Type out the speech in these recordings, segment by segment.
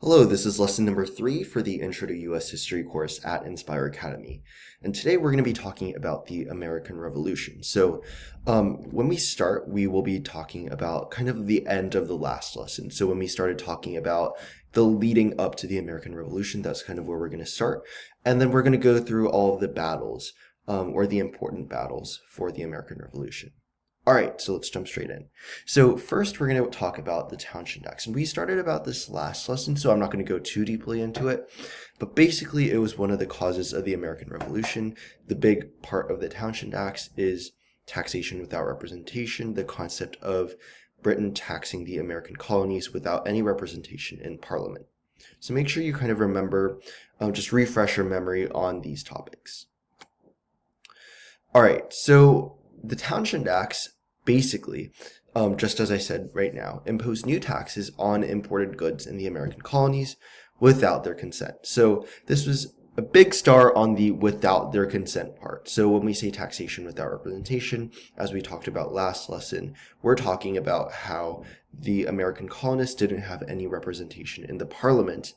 Hello, this is lesson number 3 for the Intro to U.S. History course at Inspire Academy. And today we're going to be talking about the American Revolution. When we start, we will be talking about kind of the end of the last lesson. So when we started talking about the leading up to the American Revolution, that's kind of where we're going to start. And then we're going to go through all of the battles, or the important battles for the American Revolution. All right, so let's jump straight in. So first, we're going to talk about the Townshend Acts. And we started about this last lesson, so I'm not going to go too deeply into it. But basically, it was one of the causes of the American Revolution. The big part of the Townshend Acts is taxation without representation, the concept of Britain taxing the American colonies without any representation in Parliament. So make sure you kind of remember, just refresh your memory on these topics. All right, so the Townshend Acts basically, just as I said right now, impose new taxes on imported goods in the American colonies without their consent. So this was a big star on the without their consent part. So when we say taxation without representation, as we talked about last lesson, we're talking about how the American colonists didn't have any representation in the Parliament,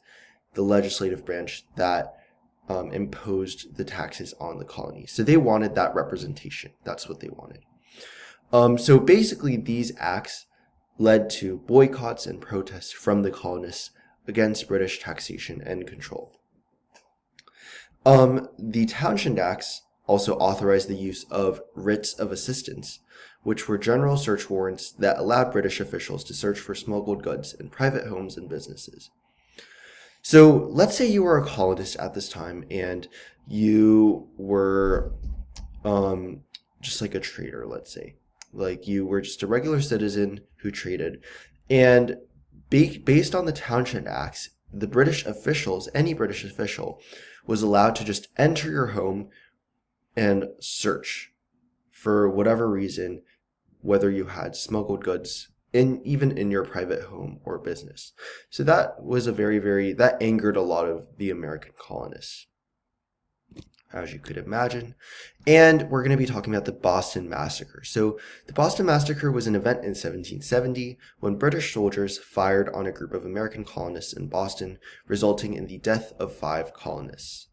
the legislative branch that imposed the taxes on the colonies. So they wanted that representation. That's what they wanted. So basically, these acts led to boycotts and protests from the colonists against British taxation and control. The Townshend Acts also authorized the use of writs of assistance, which were general search warrants that allowed British officials to search for smuggled goods in private homes and businesses. So let's say you were a colonist at this time and you were just like a trader, let's say. Like you were just a regular citizen who traded. And based on the Townshend Acts, the British officials, any British official, was allowed to just enter your home and search for whatever reason, whether you had smuggled goods even in your private home or business. So that was that angered a lot of the American colonists, as you could imagine. And we're going to be talking about the Boston Massacre. So the Boston Massacre was an event in 1770 when British soldiers fired on a group of American colonists in Boston, resulting in the death of 5 colonists.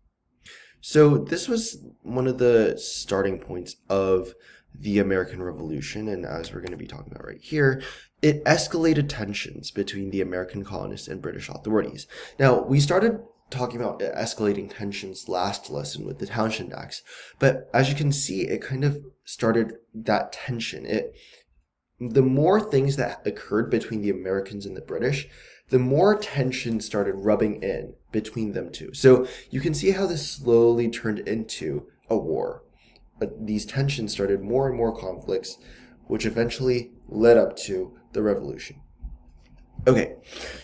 So this was one of the starting points of the American Revolution, and as we're going to be talking about right here, it escalated tensions between the American colonists and British authorities. Now, we started talking about escalating tensions last lesson with the Townshend Acts, but as you can see, it kind of started that tension. The more things that occurred between the Americans and the British, the more tension started rubbing in between them two. So you can see how this slowly turned into a war. These tensions started more and more conflicts, which eventually led up to the revolution. Okay,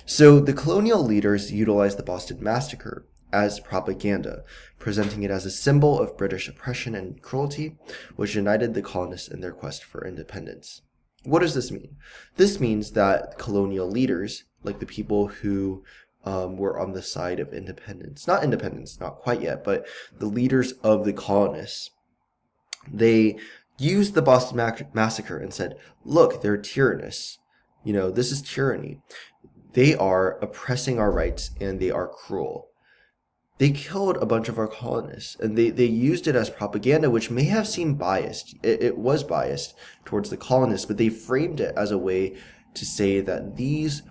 so the colonial leaders utilized the Boston Massacre as propaganda, presenting it as a symbol of British oppression and cruelty, which united the colonists in their quest for independence. What does this mean? This means that colonial leaders, like the people who were on the side of independence, not quite yet, but the leaders of the colonists, they used the Boston Massacre and said, look, they're tyrannous. This is tyranny. They are oppressing our rights and they are cruel. They killed a bunch of our colonists and they used it as propaganda, which may have seemed biased. It was biased towards the colonists, but they framed it as a way to say that these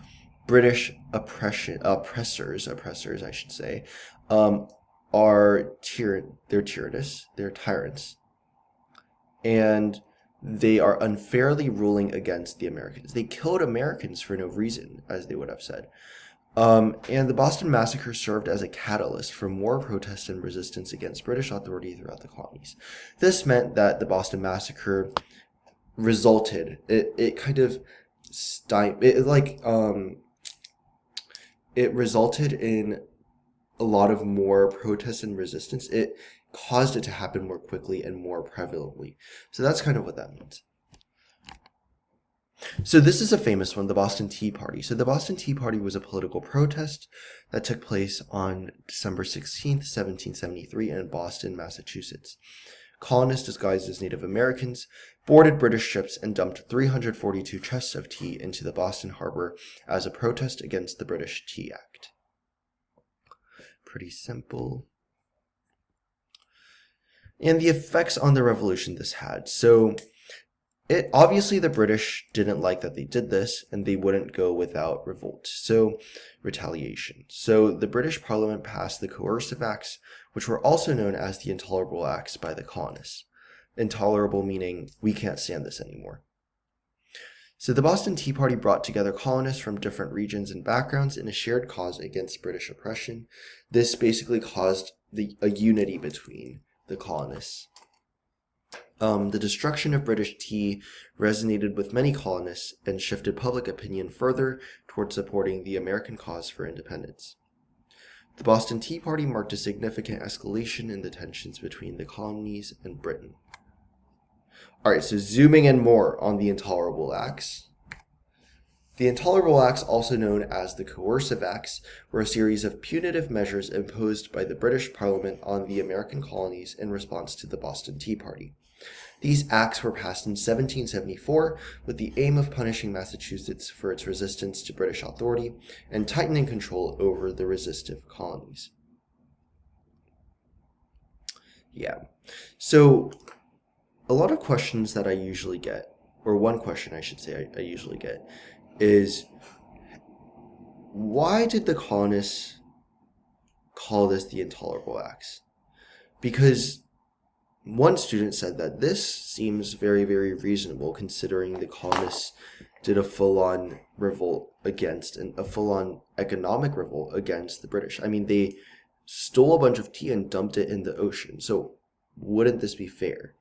British oppressors, I should say, they're tyrannous, they're tyrants. And they are unfairly ruling against the Americans. They killed Americans for no reason, as they would have said. And the Boston Massacre served as a catalyst for more protest and resistance against British authority throughout the colonies. This meant that the Boston Massacre resulted, it resulted in a lot of more protests and resistance. It caused it to happen more quickly and more prevalently. So that's kind of what that means. So this is a famous one, the Boston Tea Party. So the Boston Tea Party was a political protest that took place on December 16th, 1773 in Boston, Massachusetts. Colonists disguised as Native Americans boarded British ships and dumped 342 chests of tea into the Boston harbor as a protest against the British Tea Act. pretty simple. And the effects on the revolution this had. So obviously the British didn't like that they did this, and they wouldn't go without revolt. So retaliation. So the British Parliament passed the Coercive Acts, which were also known as the Intolerable Acts by the colonists. Intolerable meaning we can't stand this anymore. So the Boston Tea Party brought together colonists from different regions and backgrounds in a shared cause against British oppression. This basically caused a unity between the colonists. The destruction of British tea resonated with many colonists and shifted public opinion further towards supporting the American cause for independence. The Boston Tea Party marked a significant escalation in the tensions between the colonies and Britain. Alright, so zooming in more on the Intolerable Acts. The Intolerable Acts, also known as the Coercive Acts, were a series of punitive measures imposed by the British Parliament on the American colonies in response to the Boston Tea Party. These acts were passed in 1774 with the aim of punishing Massachusetts for its resistance to British authority and tightening control over the resistive colonies. Yeah, so a lot of questions that I usually get, or one question I should say I usually get, is why did the colonists call this the Intolerable Acts? Because one student said that this seems very, very reasonable considering the colonists did a full-on revolt against, and a full-on economic revolt against the British. I mean, they stole a bunch of tea and dumped it in the ocean, so wouldn't this be fair?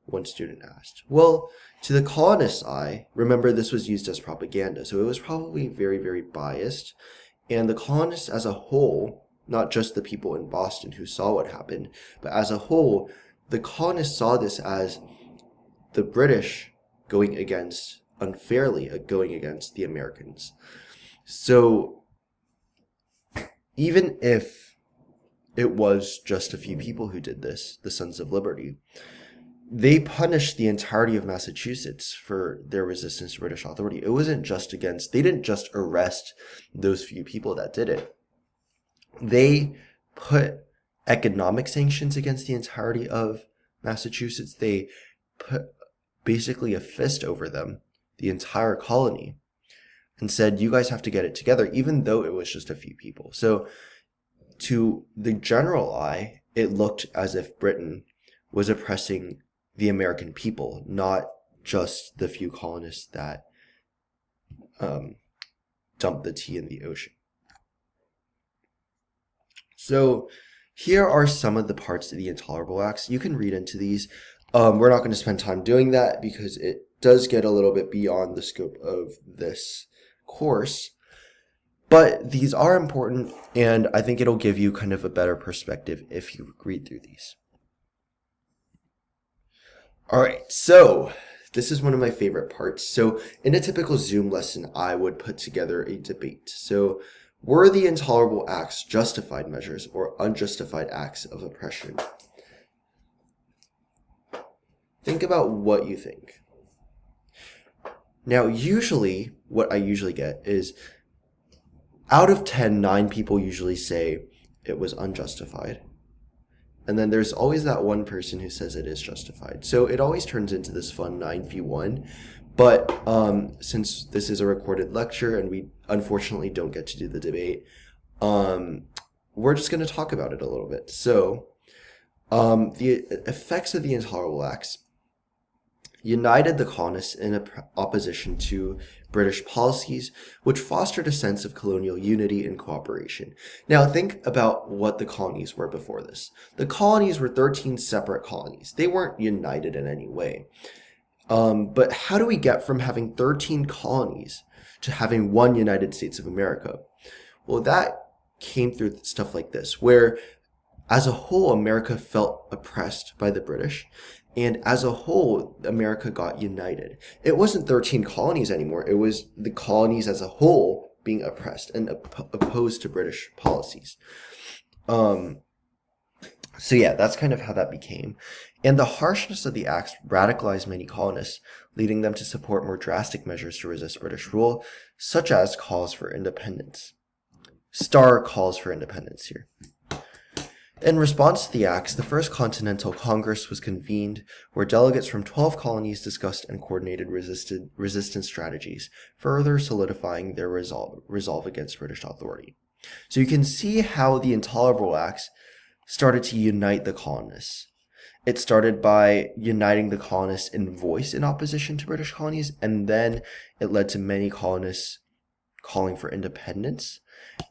One student asked. Well, to the colonists' eye, remember this was used as propaganda, so it was probably very, very biased. And the colonists as a whole, not just the people in Boston who saw what happened, but as a whole, the colonists saw this as the British unfairly going against the Americans. So even if it was just a few people who did this, the Sons of Liberty, they punished the entirety of Massachusetts for their resistance to British authority. It wasn't just they didn't just arrest those few people that did it. They put economic sanctions against the entirety of Massachusetts. They put basically a fist over them, the entire colony, and said, you guys have to get it together, even though it was just a few people. So to the general eye, it looked as if Britain was oppressing the American people, not just the few colonists that dumped the tea in the ocean. So here are some of the parts of the Intolerable Acts. You can read into these. We're not going to spend time doing that because it does get a little bit beyond the scope of this course. But these are important, and I think it'll give you kind of a better perspective if you read through these. All right, so this is one of my favorite parts. So in a typical Zoom lesson, I would put together a debate. So were the Intolerable Acts justified measures or unjustified acts of oppression? Think about what you think. Now, usually, what I usually get is out of 10, 9 people usually say it was unjustified. And then there's always that one person who says it is justified. So it always turns into this fun 9v1. But since this is a recorded lecture and we unfortunately don't get to do the debate, we're just going to talk about it a little bit. So the effects of the Intolerable Acts united the colonists in opposition to British policies, which fostered a sense of colonial unity and cooperation. Now think about what the colonies were before this. The colonies were 13 separate colonies. They weren't united in any way. But how do we get from having 13 colonies to having one United States of America? Well, that came through stuff like this, where as a whole, America felt oppressed by the British. And as a whole, America got united. It wasn't 13 colonies anymore. It was the colonies as a whole being oppressed and opposed to British policies. So yeah, that's kind of how that became. And the harshness of the acts radicalized many colonists, leading them to support more drastic measures to resist British rule, such as calls for independence. Star calls for independence here. In response to the acts, the First Continental Congress was convened, where delegates from 12 colonies discussed and coordinated resistance strategies, further solidifying their resolve against British authority. So you can see how the Intolerable Acts started to unite the colonists. It started by uniting the colonists in voice in opposition to British colonies, and then it led to many colonists calling for independence.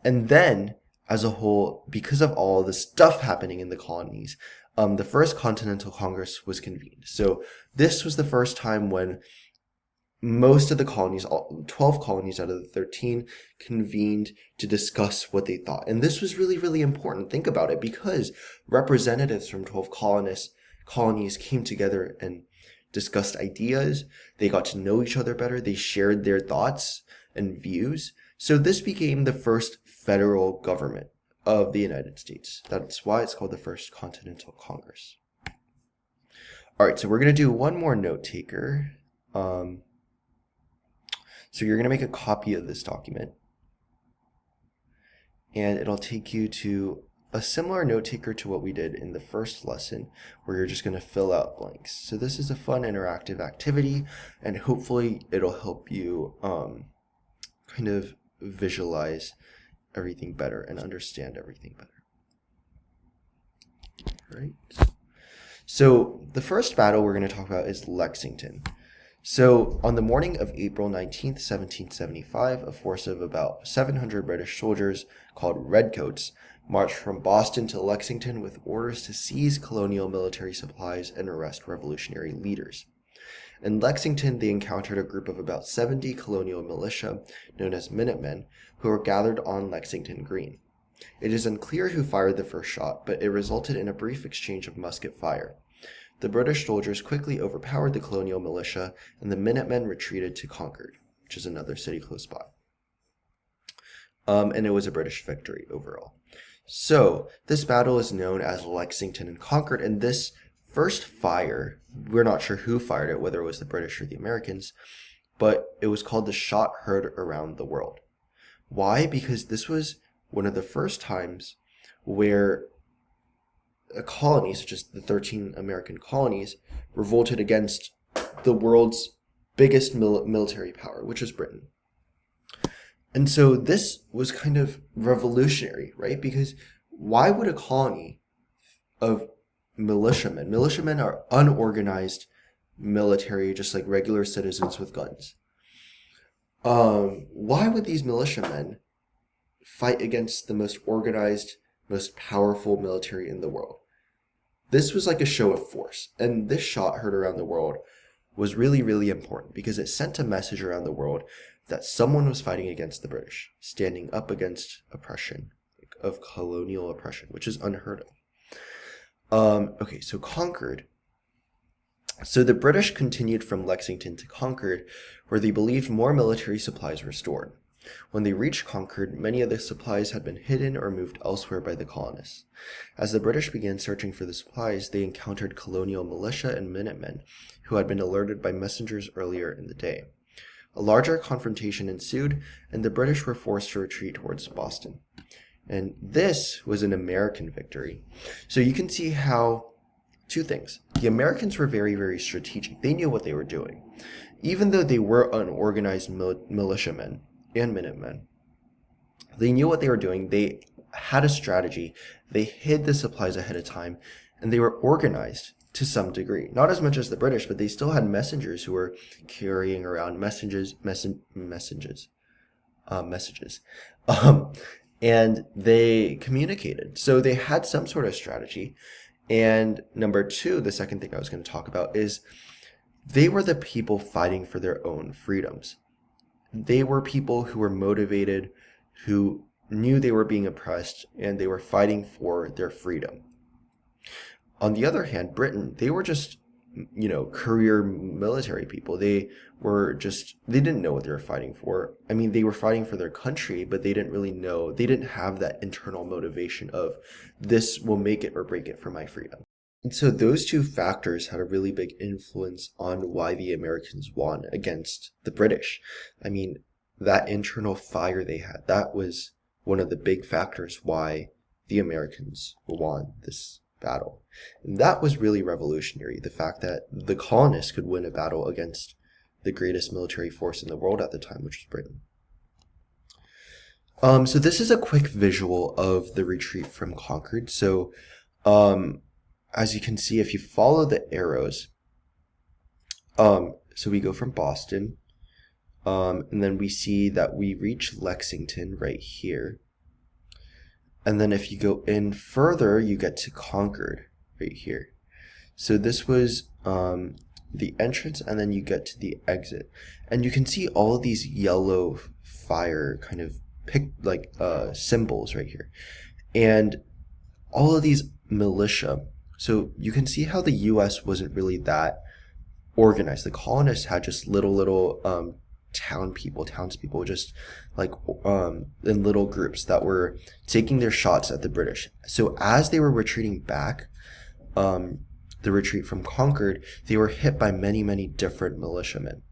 And then, as a whole, because of all the stuff happening in the colonies, the First Continental Congress was convened. So this was the first time when most of the colonies, 12 colonies out of the 13, convened to discuss what they thought. And this was really, really important. Think about it, because representatives from 12 colonies came together and discussed ideas. They got to know each other better. They shared their thoughts and views. So this became the first federal government of the United States. That's why it's called the First Continental Congress. All right, so we're going to do one more note taker. So you're going to make a copy of this document, and it'll take you to a similar note taker to what we did in the first lesson, where you're just going to fill out blanks. So this is a fun interactive activity, and hopefully it'll help you kind of visualize everything better and understand everything better. All right. So the first battle we're going to talk about is Lexington. So on the morning of April 19th, 1775, a force of about 700 British soldiers called Redcoats marched from Boston to Lexington with orders to seize colonial military supplies and arrest revolutionary leaders. In Lexington, they encountered a group of about 70 colonial militia, known as Minutemen, who were gathered on Lexington Green. It is unclear who fired the first shot, but it resulted in a brief exchange of musket fire. The British soldiers quickly overpowered the colonial militia, and the Minutemen retreated to Concord, which is another city close by. And it was a British victory overall. So this battle is known as Lexington and Concord, and this first fire, we're not sure who fired it, whether it was the British or the Americans, but it was called the shot heard around the world. Why? Because this was one of the first times where a colony, such as the 13 American colonies, revolted against the world's biggest military power, which was Britain. And so this was kind of revolutionary, right? Because why would a colony of militiamen are unorganized military, just like regular citizens with guns. Why would these militiamen fight against the most organized, most powerful military in the world? This was like a show of force, and this shot heard around the world was really, really important because it sent a message around the world that someone was fighting against the British, standing up against oppression, of colonial oppression, which is unheard of. Okay, so Concord. So the British continued from Lexington to Concord, where they believed more military supplies were stored. When they reached Concord, many of the supplies had been hidden or moved elsewhere by the colonists. As the British began searching for the supplies, they encountered colonial militia and Minutemen, who had been alerted by messengers earlier in the day. A larger confrontation ensued, and the British were forced to retreat towards Boston. And this was an American victory. So you can see how, two things. The Americans were very, very strategic. They knew what they were doing. Even though they were unorganized militiamen and Minutemen, they knew what they were doing. They had a strategy. They hid the supplies ahead of time, and they were organized to some degree. Not as much as the British, but they still had messengers who were carrying around messages. And they communicated. So they had some sort of strategy. And number two, the second thing I was going to talk about is they were the people fighting for their own freedoms. They were people who were motivated, who knew they were being oppressed, and they were fighting for their freedom. On the other hand, Britain, they were just, career military people. They didn't know what they were fighting for. I mean, they were fighting for their country, but they didn't really know, they didn't have that internal motivation of, this will make it or break it for my freedom. And so those two factors had a really big influence on why the Americans won against the British. I mean, that internal fire they had, that was one of the big factors why the Americans won this battle. And that was really revolutionary, the fact that the colonists could win a battle against the greatest military force in the world at the time, which was Britain. So this is a quick visual of the retreat from Concord. So as you can see, if you follow the arrows, so we go from Boston, and then we see that we reach Lexington right here. And then if you go in further, you get to Concord right here. So this was the entrance, and then you get to the exit. And you can see all of these yellow fire kind of symbols right here. And all of these militia. So you can see how the U.S. wasn't really that organized. The colonists had just little townspeople, just like in little groups that were taking their shots at the British. So as they were retreating back, the retreat from Concord, they were hit by many different militiamen.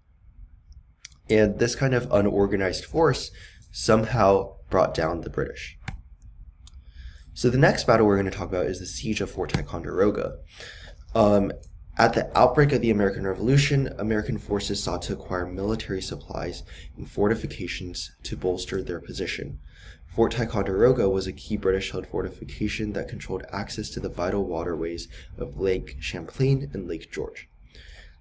And this kind of unorganized force somehow brought down the British. So the next battle we're going to talk about is the Siege of Fort Ticonderoga. At the outbreak of the American Revolution, American forces sought to acquire military supplies and fortifications to bolster their position. Fort Ticonderoga was a key British-held fortification that controlled access to the vital waterways of Lake Champlain and Lake George.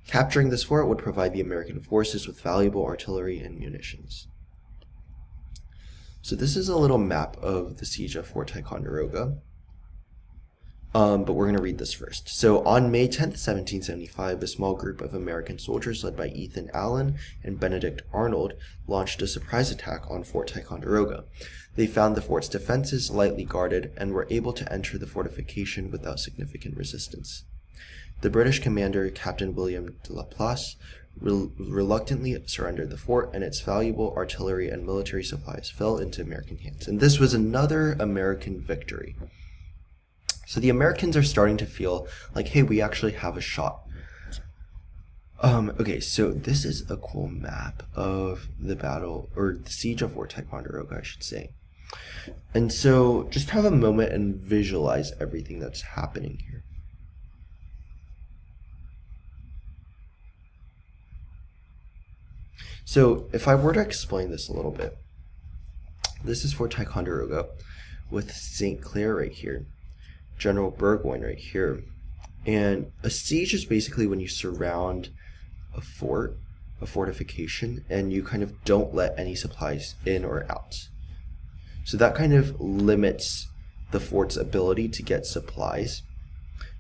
Capturing this fort would provide the American forces with valuable artillery and munitions. So this is a little map of the Siege of Fort Ticonderoga. But we're going to read this first. So on May 10th, 1775, a small group of American soldiers led by Ethan Allen and Benedict Arnold launched a surprise attack on Fort Ticonderoga. They found the fort's defenses lightly guarded and were able to enter the fortification without significant resistance. The British commander, Captain William de Laplace, reluctantly surrendered the fort, and its valuable artillery and military supplies fell into American hands. And this was another American victory. So the Americans are starting to feel like, hey, we actually have a shot. Okay, so this is a cool map of the battle, or the Siege of Fort Ticonderoga, I should say. And so just have a moment and visualize everything that's happening here. So if I were to explain this a little bit, this is Fort Ticonderoga with St. Clair right here, General Burgoyne right here. And a siege is basically when you surround a fort, a fortification, and you kind of don't let any supplies in or out. So that kind of limits the fort's ability to get supplies.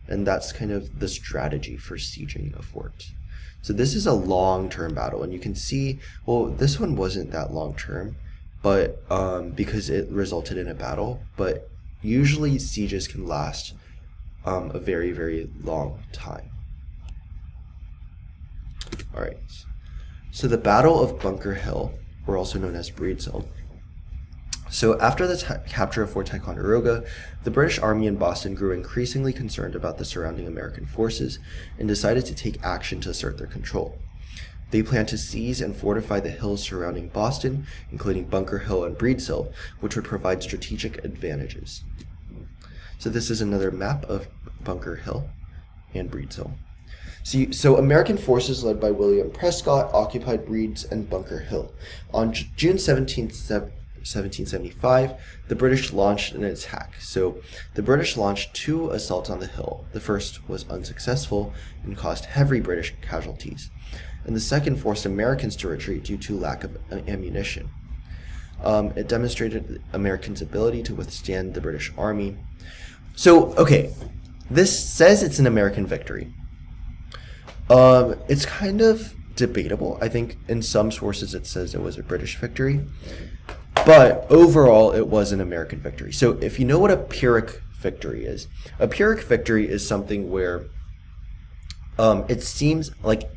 And that's kind of the strategy for sieging a fort. So this is a long-term battle, and you can see, well, this one wasn't that long-term, but because it resulted in a battle, but usually sieges can last a very long time. All right, so the Battle of Bunker Hill, or also known as Breed's Hill. So after the capture of Fort Ticonderoga, the British Army in Boston grew increasingly concerned about the surrounding American forces and decided to take action to assert their control. They planned to seize and fortify the hills surrounding Boston, including Bunker Hill and Breed's Hill, which would provide strategic advantages. So this is another map of Bunker Hill and Breed's Hill. So American forces led by William Prescott occupied Breed's and Bunker Hill. On June 17th, 1775, the British launched an attack. So the British launched 2 assaults on the hill. The first was unsuccessful and caused heavy British casualties, and the second forced Americans to retreat due to lack of ammunition. It demonstrated Americans' ability to withstand the British army. So, okay, this says it's an American victory. It's kind of debatable. I think in some sources it says it was a British victory. But overall, it was an American victory. So if you know what a Pyrrhic victory is something where it seems like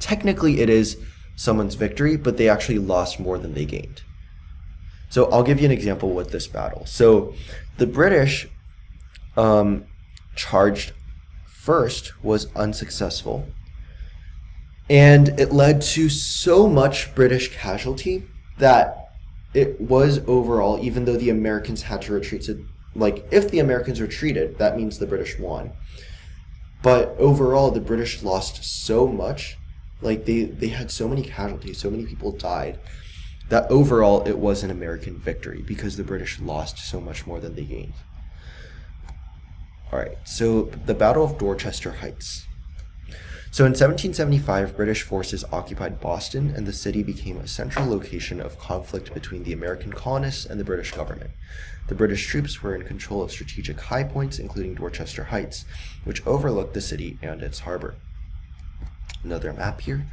technically it is someone's victory, but they actually lost more than they gained. So I'll give you an example with this battle. So the British charged first, was unsuccessful, and it led to so much British casualty that it was overall, even though the Americans had to retreat to like, if the Americans retreated, that means the British won. But overall, the British lost so much, like they had so many casualties, so many people died, that overall it was an American victory because the British lost so much more than they gained. All right, so the Battle of Dorchester Heights. So in 1775, British forces occupied Boston, and the city became a central location of conflict between the American colonists and the British government. The British troops were in control of strategic high points, including Dorchester Heights, which overlooked the city and its harbor. Another map here.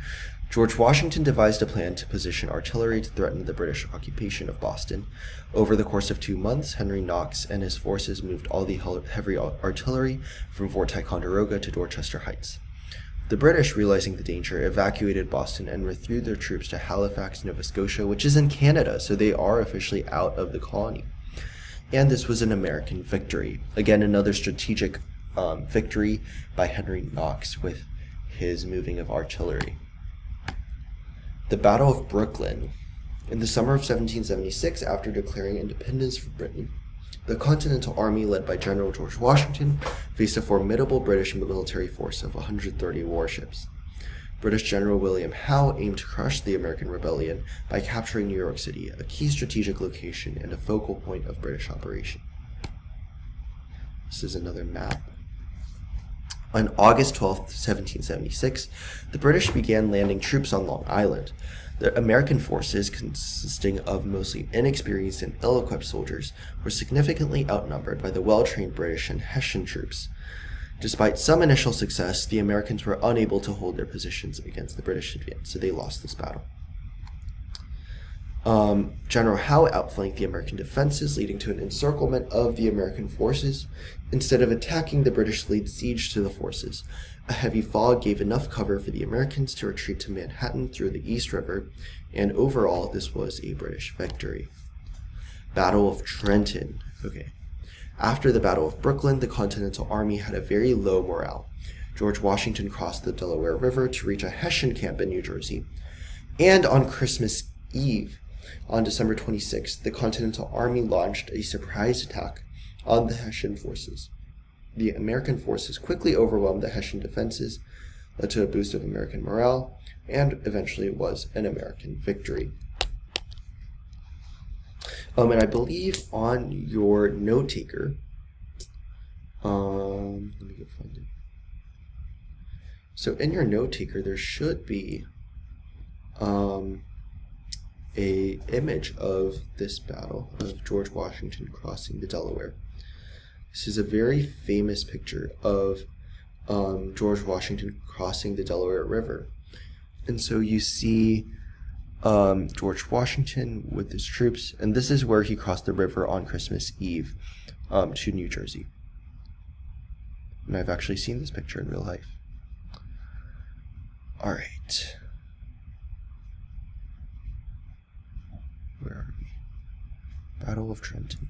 George Washington devised a plan to position artillery to threaten the British occupation of Boston. Over the course of 2 months, Henry Knox and his forces moved all the heavy artillery from Fort Ticonderoga to Dorchester Heights. The British, realizing the danger, evacuated Boston and withdrew their troops to Halifax, Nova Scotia, which is in Canada, so they are officially out of the colony. And this was an American victory. Again, another strategic victory by Henry Knox with his moving of artillery. The Battle of Brooklyn. In the summer of 1776, after declaring independence for Britain, the Continental Army, led by General George Washington, faced a formidable British military force of 130 warships. British General William Howe aimed to crush the American rebellion by capturing New York City, a key strategic location and a focal point of British operation. This is another map. On August 12, 1776, the British began landing troops on Long Island. The American forces, consisting of mostly inexperienced and ill-equipped soldiers, were significantly outnumbered by the well-trained British and Hessian troops. Despite some initial success, the Americans were unable to hold their positions against the British advance, so they lost this battle. General Howe outflanked the American defenses, leading to an encirclement of the American forces. Instead of attacking, the British laid siege to the forces. A heavy fog gave enough cover for the Americans to retreat to Manhattan through the East River, and overall, this was a British victory. Battle of Trenton. Okay. After the Battle of Brooklyn, the Continental Army had a very low morale. George Washington crossed the Delaware River to reach a Hessian camp in New Jersey. And on Christmas Eve, on December 26th, the Continental Army launched a surprise attack on the Hessian forces. The American forces quickly overwhelmed the Hessian defenses, led to a boost of American morale, and eventually it was an American victory. And I believe on your note taker, let me go find it. So in your note taker, there should be a image of this battle of George Washington crossing the Delaware. This is a very famous picture of George Washington crossing the Delaware River. And so you see George Washington with his troops, and this is where he crossed the river on Christmas Eve to New Jersey. And I've actually seen this picture in real life. All right. Where are we? Battle of Trenton.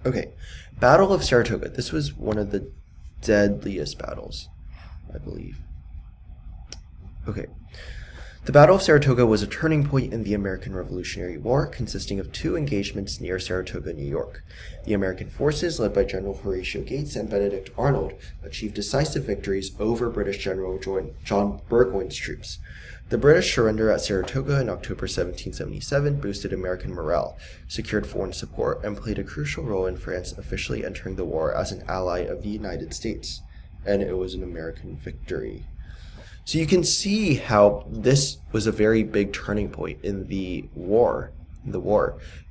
Okay, Battle of Saratoga. This was one of the deadliest battles, I believe. Okay. The Battle of Saratoga was a turning point in the American Revolutionary War, consisting of 2 engagements near Saratoga, New York. The American forces, led by General Horatio Gates and Benedict Arnold, achieved decisive victories over British General John Burgoyne's troops. The British surrender at Saratoga in October 1777 boosted American morale, secured foreign support, and played a crucial role in France officially entering the war as an ally of the United States. And it was an American victory. So you can see how this was a very big turning point in the war,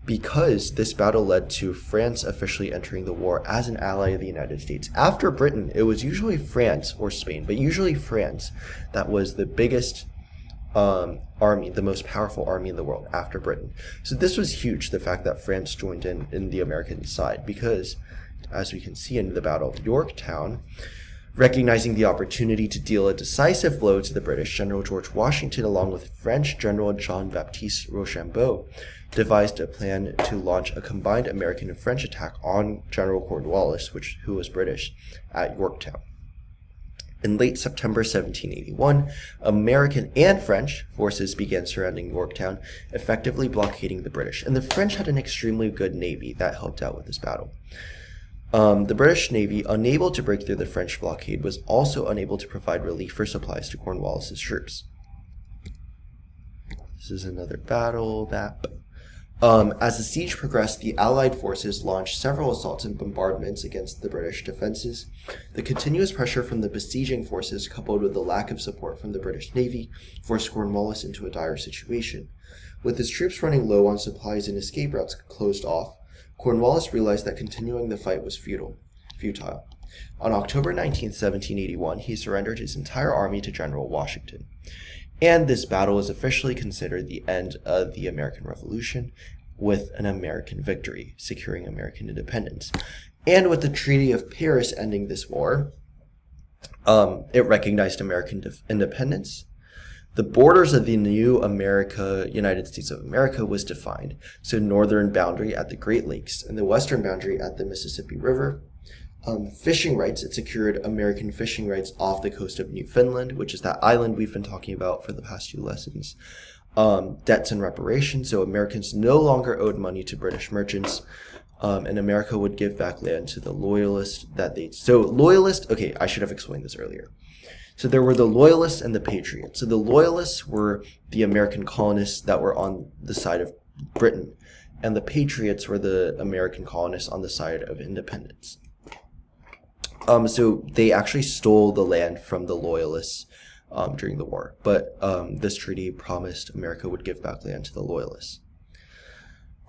because this battle led to France officially entering the war as an ally of the United States. After Britain, it was usually France or Spain, but usually France that was the biggest army, the most powerful army in the world after Britain. So this was huge, the fact that France joined in the American side, because as we can see in the Battle of Yorktown, recognizing the opportunity to deal a decisive blow to the British, General George Washington, along with French General Jean-Baptiste Rochambeau, devised a plan to launch a combined American and French attack on General Cornwallis, who was British, at Yorktown. In late September 1781, American and French forces began surrounding Yorktown, effectively blockading the British. And the French had an extremely good navy that helped out with this battle. The British Navy, unable to break through the French blockade, was also unable to provide relief or supplies to Cornwallis's troops. This is another battle map. As the siege progressed, the Allied forces launched several assaults and bombardments against the British defenses. The continuous pressure from the besieging forces, coupled with the lack of support from the British Navy, forced Cornwallis into a dire situation. With his troops running low on supplies and escape routes closed off, Cornwallis realized that continuing the fight was futile. On October 19, 1781, he surrendered his entire army to General Washington. And this battle is officially considered the end of the American Revolution, with an American victory, securing American independence. And with the Treaty of Paris ending this war, it recognized American independence. The borders of the new United States of America was defined. So northern boundary at the Great Lakes and the western boundary at the Mississippi River. Fishing rights, it secured American fishing rights off the coast of Newfoundland, which is that island we've been talking about for the past few lessons. Debts and reparations, so Americans no longer owed money to British merchants, and America would give back land to the loyalists okay, I should have explained this earlier. So there were the loyalists and the patriots. So the loyalists were the American colonists that were on the side of Britain, and the patriots were the American colonists on the side of independence. So they actually stole the land from the loyalists during the war, but this treaty promised America would give back land to the loyalists.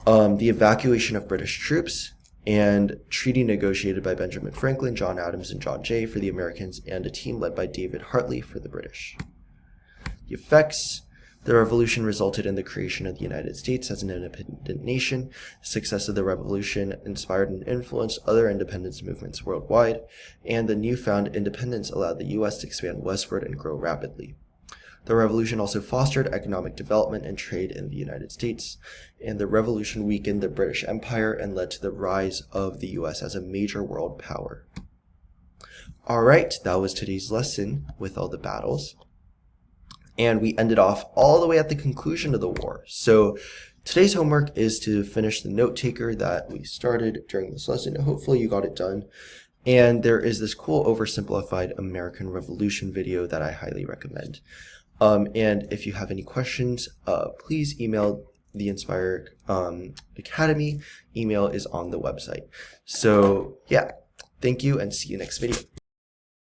The evacuation of British troops and treaty negotiated by Benjamin Franklin, John Adams, and John Jay for the Americans, and a team led by David Hartley for the British. The effects. The revolution resulted in the creation of the United States as an independent nation. The success of the revolution inspired and influenced other independence movements worldwide, and the newfound independence allowed the U.S. to expand westward and grow rapidly. The revolution also fostered economic development and trade in the United States, and the revolution weakened the British Empire and led to the rise of the U.S. as a major world power. All right, that was today's lesson with all the battles. And we ended off all the way at the conclusion of the war. So today's homework is to finish the note taker that we started during this lesson. Hopefully you got it done. And there is this cool oversimplified American Revolution video that I highly recommend. And if you have any questions, please email the Inspire Academy. Email is on the website. So yeah, thank you and see you next video.